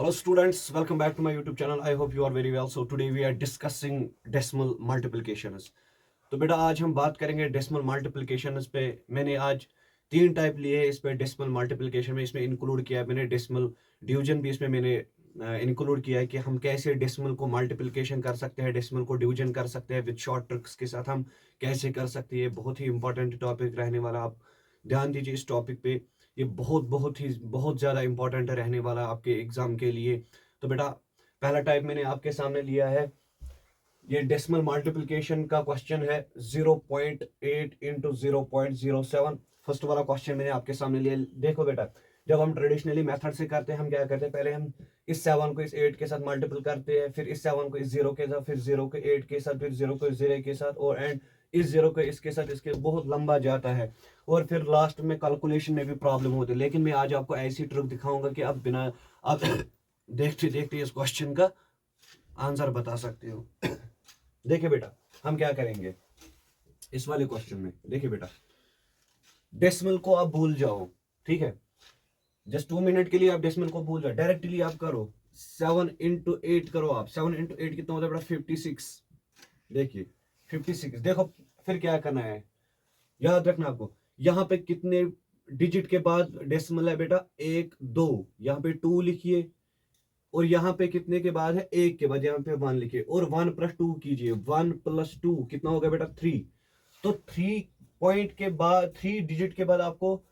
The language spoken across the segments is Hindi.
Hello students, welcome back to my YouTube channel. I hope you are very well. So today we are discussing decimal multiplications. तो बेटा आज हम बात करेंगे डेसिमल मल्टीप्लिकेशंस पे। मैंने आज तीन टाइप लिए हैं इस पे डेसिमल मल्टीप्लिकेशन में। इसमें इंक्लूड किया है मैंने डेसिमल डिवीजन भी इसमें मैंने इंक्लूड किया है कि हम कैसे डेसिमल को मल्टीप्लिकेशन कर सकते हैं, डेसिमल को डिवीजन कर सकते हैं विद शॉर्ट ट्रिक्स के साथ हम कैसे कर सकते हैं। बहुत ही इंपॉर्टेंट टॉपिक रहने वाला, आप ध्यान दीजिए इस टॉपिक पे। ये बहुत ज़्यादा इंपॉर्टेंट रहने वाला आपके एग्जाम के लिए। तो बेटा पहला टाइप मैंने आपके सामने लिया है, ये डेसिमल मल्टीप्लिकेशन का क्वेश्चन है 0.8 इंटू 0.07। फर्स्ट वाला क्वेश्चन मैंने आपके सामने लिया। देखो बेटा, जब हम ट्रेडिशनली मेथड से करते हैं हम क्या करते हैं, पहले हम इस 7 को इस 8 के साथ मल्टीपल करते हैं, फिर इस 7 को इस 0 के साथ, फिर 0 को 8 के साथ, फिर 0 को 0 के साथ, और एंड इस 0 को इसके साथ, इसके बहुत लंबा जाता है और फिर लास्ट में कैलकुलेशन में भी प्रॉब्लम होती है। लेकिन मैं आज आपको ऐसी ट्रिक दिखाऊंगा कि आप बिना आप देखते देखते इस क्वेश्चन का आंसर बता सकते हो। देखिए बेटा हम क्या करेंगे इस वाले क्वेश्चन में। देखिए बेटा, डेसिमल को आप भूल जाओ, ठीक है, जस्ट 2 मिनट के लिए आप डेसिमल को भूल जाओ। डायरेक्टली आप करो 7 इंटू 8 करो। आप 7 इंटू 8 कितना होता है बेटा? 56। देखिए 56। देखो फिर क्या करना है, याद रखना आपको यहाँ पे कितने डिजिट के बाद डेसिमल है बेटा? 1 2, यहाँ पे 2 लिखिए, और यहाँ पे कितने के बाद है? 1 के बाद यहाँ पे 1 लिखिए, और 1 प्लस 2 कीजिए। 1 प्लस 2 कितना होगा बेटा? 3। तो 3 पॉइंट के बाद, 3 डिजिट के बाद आपको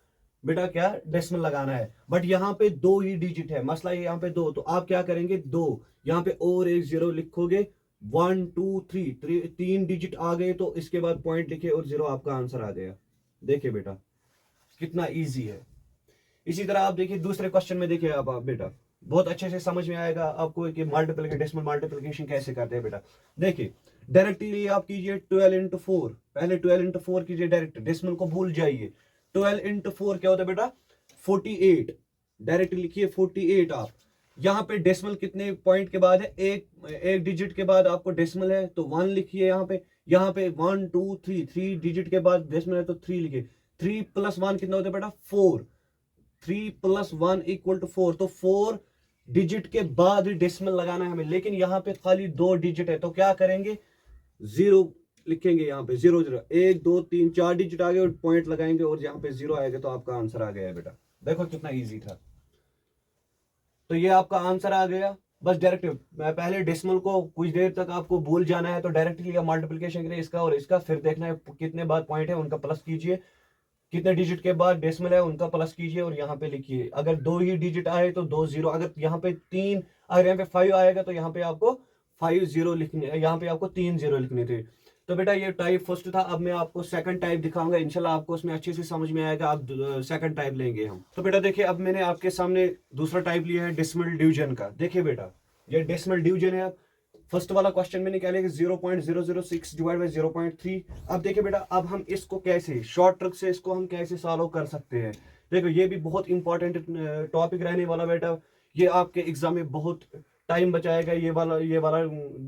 बेटा क्या डेसिमल लगाना है। बट यहाँ पे 2 ही डिजिट है, मसला है यहाँ पे 2। तो आप क्या करेंगे, 2 यहाँ पे और एक 0 लिखोगे। 1 2 3, 3 डिजिट आ गए तो इसके बाद पॉइंट लिखे और 0, आपका आंसर आ गया। देखिए बेटा कितना इजी है। इसी तरह आप देखिए दूसरे क्वेश्चन में, देखिए आप बेटा बहुत अच्छे से समझ में आएगा आपको कि मल्टीप्लिकेशन, डेसिमल मल्टीप्लिकेशन कैसे करते हैं बेटा। देखिए डायरेक्टली आप कीजिए 12 इंटू 4। पहले 12 इंटू 4 कीजिए डायरेक्ट, डेसिमल को भूल जाइए। 12 इंटू 4 क्या होता है बेटा? 48। डायरेक्ट लिखिए 48। आप यहाँ पे डेसिमल कितने पॉइंट के बाद है? एक डिजिट के बाद आपको डेसिमल है तो 1 लिखिए। यहाँ पे 1 2 3, 3 डिजिट के बाद डेसिमल है तो 3 लिखिए। 3 प्लस 1 कितना होता है बेटा? 4। 3 प्लस 1 इक्वल टू 4। तो 4 डिजिट के बाद डेसिमल लगाना है हमें, लेकिन यहाँ पे खाली 2 डिजिट है तो क्या करेंगे? 0 लिखेंगे। यहाँ पे 0 0, 1 2 3 4 डिजिट आ गए और पॉइंट लगाएंगे और यहाँ पे 0 आएगा तो आपका आंसर आ गया है बेटा। देखो कितना इजी था। तो ये आपका आंसर आ गया। बस डायरेक्ट पहले डेसिमल को कुछ देर तक आपको भूल जाना है, तो डायरेक्टली आप मल्टीप्लिकेशन करिए इसका और इसका, फिर देखना है कितने बाद पॉइंट है उनका प्लस कीजिए, कितने डिजिट के बाद डेसिमल है उनका प्लस कीजिए और यहाँ पे लिखिए। अगर 2 ही डिजिट आए तो 2 0, अगर यहाँ पे 3, अगर यहाँ पे 5 आएगा तो यहाँ पे आपको 5 0 लिखने, यहाँ पे आपको 3 0 लिखने थे। तो बेटा ये टाइप फर्स्ट था। अब मैं आपको सेकंड टाइप दिखाऊंगा, इंशाल्लाह आपको उसमें अच्छे से समझ में आएगा। आप सेकंड टाइप लेंगे हम। तो बेटा देखिए अब मैंने आपके सामने दूसरा टाइप लिया है डेसिमल डिवीजन का। देखिए बेटा ये डेसिमल डिवीजन है। फर्स्ट वाला क्वेश्चन मैंने क्या लिया? 0.006 डिवाइड बाई 0.3। अब देखिए बेटा, अब हम इसको कैसे शॉर्ट ट्रिक से इसको हम कैसे सॉल्व कर सकते हैं। देखो ये भी बहुत इंपॉर्टेंट टॉपिक रहने वाला बेटा। ये आपके एग्जाम में बहुत टाइम बचाएगा। ये वाला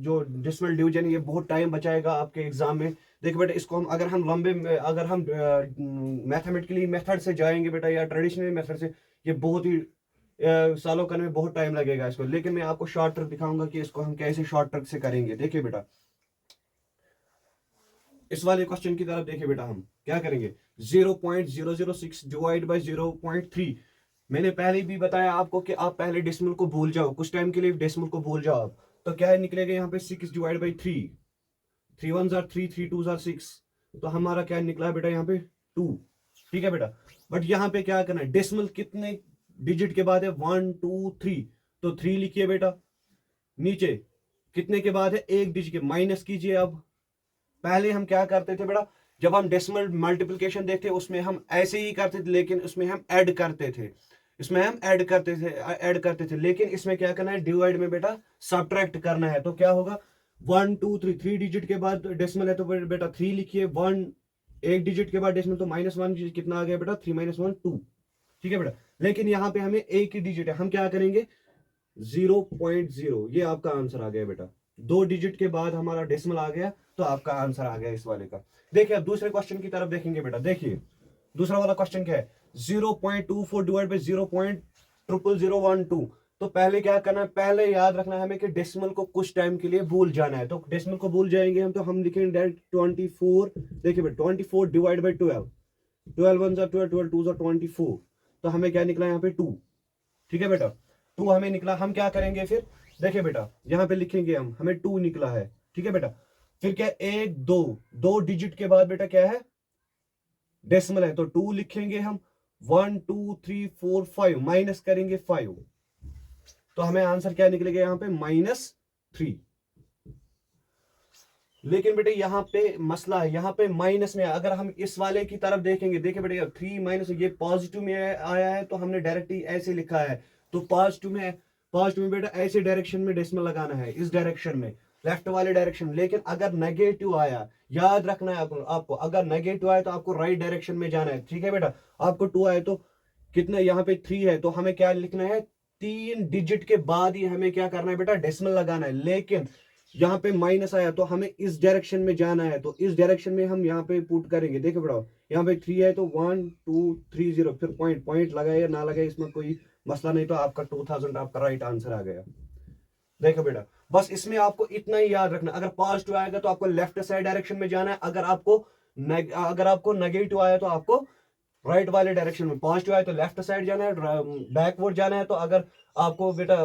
जो डेसिमल डिवीजन है ये बहुत टाइम बचाएगा आपके एग्जाम में। देखो बेटा इसको हम अगर हम मैथमेटिकली मेथड से जाएंगे बेटा या ट्रेडिशनल मेथड से, ये बहुत ही सॉल्व करने में बहुत टाइम लगेगा इसको। लेकिन मैं आपको शॉर्ट ट्रिक दिखाऊंगा कि इसको हम कैसे शॉर्ट ट्रिक से करेंगे। देखिए बेटा इस वाले क्वेश्चन की तरफ देखिए बेटा, हम क्या करेंगे? 0.006 डिवाइड बाई 0.3। मैंने पहले भी बताया आपको कि आप पहले डेसिमल को भूल जाओ, कुछ टाइम के लिए डेसिमल को भूल जाओ आप। तो क्या निकलेगा यहाँ पे? 6 डिवाइड बाई 3। 3 1 jar 3, 3 2 jar 6। तो हमारा क्या निकला है बेटा? यहाँ पे 2। ठीक है बेटा, बट यहाँ पे क्या करना है? डेसिमल कितने डिजिट के बाद है? 1 2 3। तो 3 लिखिए बेटा। नीचे कितने के बाद है? एक डिजिट के, माइनस कीजिए। अब पहले हम क्या करते थे बेटा, जब हम डेसिमल मल्टीप्लिकेशन देखते उसमें हम ऐसे ही करते थे, लेकिन उसमें हम ऐड करते थे। लेकिन इसमें क्या करना है? डिवाइड में बेटा सब्ट्रैक्ट करना है। तो क्या होगा? 1 2 3, 3 डिजिट के बाद डेसिमल है तो बेटा 3 लिखिए। 1 एक डिजिट के बाद डेसिमल तो -1, कितना आ गया बेटा? 3 - 1 2। ठीक है बेटा, लेकिन यहाँ पे हमें एक ही डिजिट है, हम क्या करेंगे? 0.0। ये आपका आंसर आ गया बेटा। 2 डिजिट के बाद हमारा डेसिमल आ गया तो आपका आंसर आ गया इस वाले का। देखिए अब दूसरे क्वेश्चन की तरफ देखेंगे बेटा। देखिए दूसरा वाला क्वेश्चन क्या है? 0.24 डिवाइड बाई 0.00012। तो पहले क्या करना है, पहले याद रखना है हमें कि डेसिमल को कुछ टाइम के लिए भूल जाना है। तो डेसिमल को भूल जाएंगे हम, तो हम लिखेंगे डायरेक्ट 24। देखिए बेटा 24 डिवाइड बाई 12, 12 1 जा 12, 12 2 जा 24, तो हमें क्या निकला यहाँ पे 2। ठीक है बेटा, 2 हमें निकला। हम क्या करेंगे फिर, देखिए बेटा यहाँ पे लिखेंगे हम, हमें 2 निकला है। ठीक है बेटा, फिर क्या, 1 2, 2 डिजिट के बाद बेटा क्या है, डेसिमल है, तो 2 लिखेंगे हम। 1 2 3 4 5 माइनस करेंगे 5, तो हमें आंसर क्या निकलेगा यहाँ पे -3। लेकिन बेटे यहाँ पे मसला है, यहाँ पे माइनस में, अगर हम इस वाले की तरफ देखेंगे, देखिए बेटे 3 माइनस, ये पॉजिटिव में आया है तो हमने डायरेक्ट ही ऐसे लिखा है। तो पॉजिटिव में बेटा ऐसे डायरेक्शन में डेसिमल लगाना है, इस डायरेक्शन में, लेफ्ट वाले डायरेक्शन में। लेकिन अगर नेगेटिव आया, याद रखना है आपको, अगर नेगेटिव आया तो आपको राइट डायरेक्शन में जाना है। ठीक है बेटा, आपको 2 आए तो कितना, यहाँ पे 3 है, तो हमें क्या लिखना है, 3 डिजिट के बाद ही हमें क्या करना है बेटा, डेसिमल लगाना है। लेकिन यहाँ पे माइनस आया तो हमें इस डायरेक्शन में जाना है, तो इस डायरेक्शन में हम यहाँ पे पुट करेंगे। देखो बेटा यहाँ पे 3 है तो 1 2 3 0, फिर पॉइंट लगाए या ना लगाए इसमें कोई मसला नहीं, तो आपका 2000 आपका राइट आंसर आ गया। देखो बेटा बस इसमें आपको इतना ही याद रखना, अगर पॉजिटिव आएगा तो आपको लेफ्ट साइड डायरेक्शन में जाना है, अगर आपको नेगेटिव आया तो आपको राइट वाले डायरेक्शन में, पॉजिटिव आया तो लेफ्ट साइड जाना है, बैकवर्ड जाना है, तो अगर आपको बेटा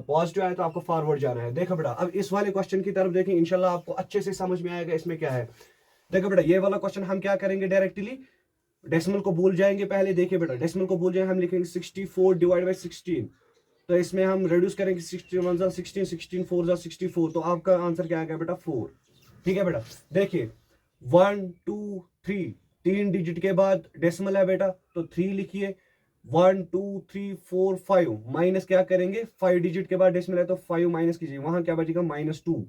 पॉजिटिव आया तो आपको फॉरवर्ड जाना है। देखो बेटा अब इस वाले क्वेश्चन की तरफ देखें, इंशाल्लाह आपको अच्छे से समझ में आएगा इसमें क्या है। देखो बेटा ये वाला क्वेश्चन हम क्या करेंगे, डायरेक्टली डेसिमल को भूल जाएंगे पहले। देखिए बेटा डेसिमल को भूल जाएंगे, हम लिखेंगे 64 डिवाइड बाई 16, तो इसमें हम रिड्यूस करेंगे, 61 जा 16, 16 4 जा 64, तो आपका आंसर क्या आ गया बेटा 4। ठीक है बेटा, देखिए 1 2 3, 3 डिजिट के बाद डेसिमल है बेटा, तो 3 लिखिए। 1 2 3 4 5 माइनस क्या करेंगे, 5 डिजिट के बाद डेसिमल है तो 5 माइनस कीजिए, वहां क्या बचेगा -2।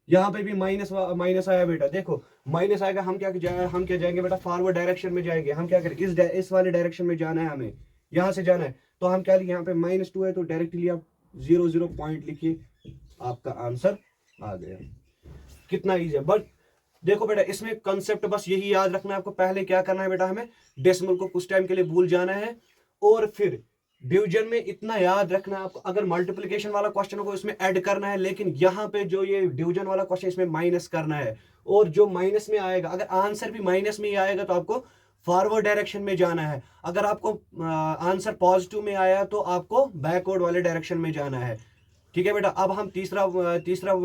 यहाँ पे भी माइनस आया बेटा, देखो माइनस आएगा, हम क्या जाएंगे बेटा, फॉरवर्ड डायरेक्शन में जाएंगे। हम क्या करें, इस वाले डायरेक्शन में जाना है, हमें यहाँ से जाना है, तो हम क्या लिखे, यहाँ पे -2 है तो डायरेक्टली आप 0 0 पॉइंट लिखिए, आपका आंसर आ गया। कितना ईजी है। बट देखो बेटा इसमें कंसेप्ट बस यही याद रखना है आपको, पहले क्या करना है बेटा, हमें डेसिमल को कुछ टाइम के लिए भूल जाना है, और फिर डिवीजन में इतना याद रखना है आपको, अगर मल्टीप्लिकेशन वाला क्वेश्चन को इसमें ऐड करना है, लेकिन यहाँ पे जो ये डिवीजन वाला क्वेश्चन इसमें माइनस करना है, और जो माइनस में आएगा, अगर आंसर भी माइनस में ही आएगा तो आपको फॉरवर्ड डायरेक्शन में जाना है, अगर आपको आंसर पॉजिटिव में आया तो आपको बैकवर्ड वाले डायरेक्शन में जाना है। ठीक है बेटा, अब हम तीसरा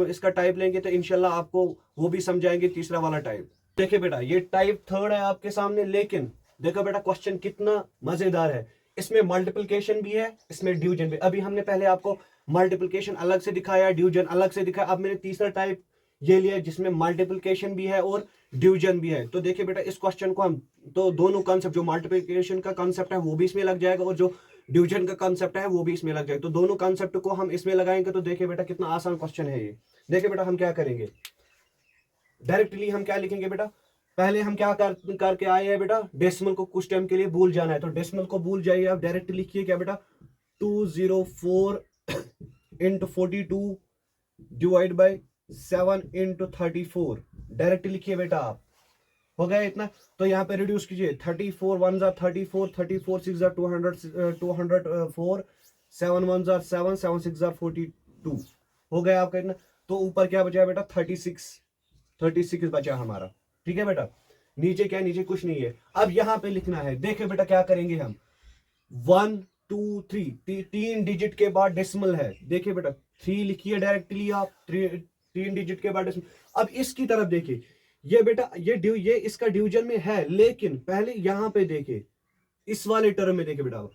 इसका टाइप लेंगे, तो इंशाल्लाह आपको वो भी समझाएंगे, तीसरा वाला टाइप। देखिए बेटा ये टाइप 3 है आपके सामने, लेकिन देखो बेटा क्वेश्चन कितना मजेदार है, इसमें मल्टीप्लिकेशन भी है, इसमें डिवीजन भी। अभी हमने पहले आपको मल्टीप्लिकेशन अलग से दिखाया, डिवीजन अलग से दिखाया, अब मैंने तीसरा टाइप ये लिया जिसमें मल्टीप्लिकेशन भी है और डिवीजन भी है। तो देखिए बेटा इस क्वेश्चन को हम, तो दोनों कॉन्सेप्ट, जो मल्टीप्लिकेशन का कॉन्सेप्ट है वो भी इसमें लग जाएगा, और जो डिवीजन का कॉन्सेप्ट है वो भी इसमें लग जाएगा, तो दोनों कॉन्सेप्ट को हम इसमें लगाएंगे। तो देखिए बेटा कितना आसान क्वेश्चन है ये। देखिए बेटा हम क्या करेंगे, डायरेक्टली हम क्या लिखेंगे बेटा, पहले हम क्या करके आए हैं बेटा, डेसिमल को कुछ टाइम के लिए भूल जाना है, तो डेसिमल को भूल जाइए, आप डायरेक्ट लिखिए क्या बेटा, 204 into 42 divide by 7 into 34, direct लिखिए बेटा आप, हो गया इतना। तो यहाँ पे रिड्यूस कीजिए, 34 1 जा 34, 34 6 जा 204, 7 1 जा 7, 7 6 जा 42, हो गया आपका इतना। तो ऊपर क्या बचा बेटा, 36 बचा हमारा। ठीक है बेटा, नीचे क्या, नीचे कुछ नहीं है। अब यहाँ पे लिखना है, देखिए बेटा क्या करेंगे हम, 1 2 3, 3 डिजिट के बाद डेसिमल है, देखिए बेटा 3 लिखिए डायरेक्टली आप, 3 डिजिट के बाद डेसिमल। अब इसकी तरफ देखिए, ये बेटा ये इसका डिवीजन में है, लेकिन पहले यहाँ पे देखिए, इस वाले टर्म में देखिए बेटा,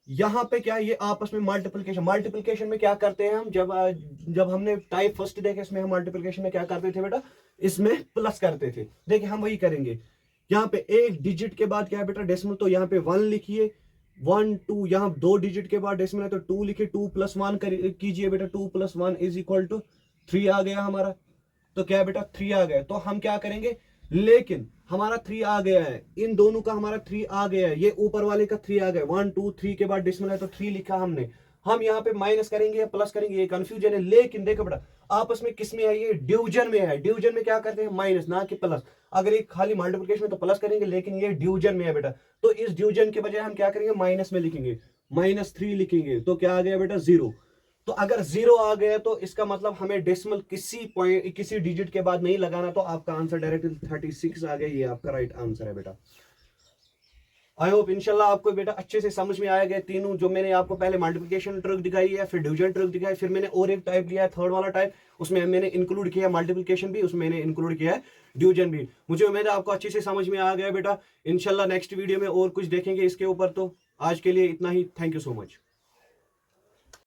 यहाँ पे क्या, ये आपस में मल्टीप्लिकेशन में क्या करते हैं हम, जब हमने टाइप फर्स्ट देखे, इसमें हम मल्टीप्लिकेशन में क्या करते थे बेटा, इसमें प्लस करते थे। देखिए हम वही करेंगे, यहाँ पे 1 डिजिट के बाद क्या है बेटा, डेसिमल, तो यहाँ पे 1 लिखिए, 1 2, यहाँ 2 डिजिट के बाद डेसिमल है तो 2 लिखिए, 2 + 1 कीजिए बेटा, 2 + 1 = 3 आ गया हमारा। तो क्या बेटा 3 आ गया, तो हम क्या करेंगे, लेकिन हमारा 3 आ गया है, इन दोनों का हमारा 3 आ गया है, ये ऊपर वाले का 3 आ गया, 1 2 3 के बाद डेसिमल है तो 3 लिखा हमने। हम यहाँ पे माइनस करेंगे या प्लस करेंगे, ये कंफ्यूजन है, लेकिन देखो बेटा आपस में किस में है, ये डिवीजन में है। डिवीजन में क्या करते हैं, माइनस, ना कि प्लस। अगर ये खाली मल्टीप्लिकेशन में तो प्लस करेंगे, लेकिन ये डिवीजन में है बेटा, तो इस डिवीजन के बजाय हम क्या करेंगे, माइनस में लिखेंगे, -3 लिखेंगे, तो क्या आ गया बेटा 0। तो अगर 0 आ गया तो इसका मतलब हमें डेसिमल किसी डिजिट के बाद नहीं लगाना, तो आपका आंसर डायरेक्टली 36 आ गया। ये आपका राइट आंसर है बेटा। आई होप इंशाल्लाह आपको बेटा अच्छे से समझ में आएगा। तीनों जो मैंने आपको पहले मल्टीप्लिकेशन ट्रिक दिखाई है, फिर डिवीजन ट्रिक दिखाई, फिर मैंने और एक टाइप लिया है, थर्ड वाला टाइप, उसमें मैंने इंक्लूड किया मल्टीप्लिकेशन भी, उसमें मैंने इंक्लूड किया है डिवीजन भी। मुझे उम्मीद है आपको अच्छे से समझ में आ गया बेटा। इंशाल्लाह नेक्स्ट वीडियो में और कुछ देखेंगे इसके ऊपर। तो आज के लिए इतना ही। Thank you so much.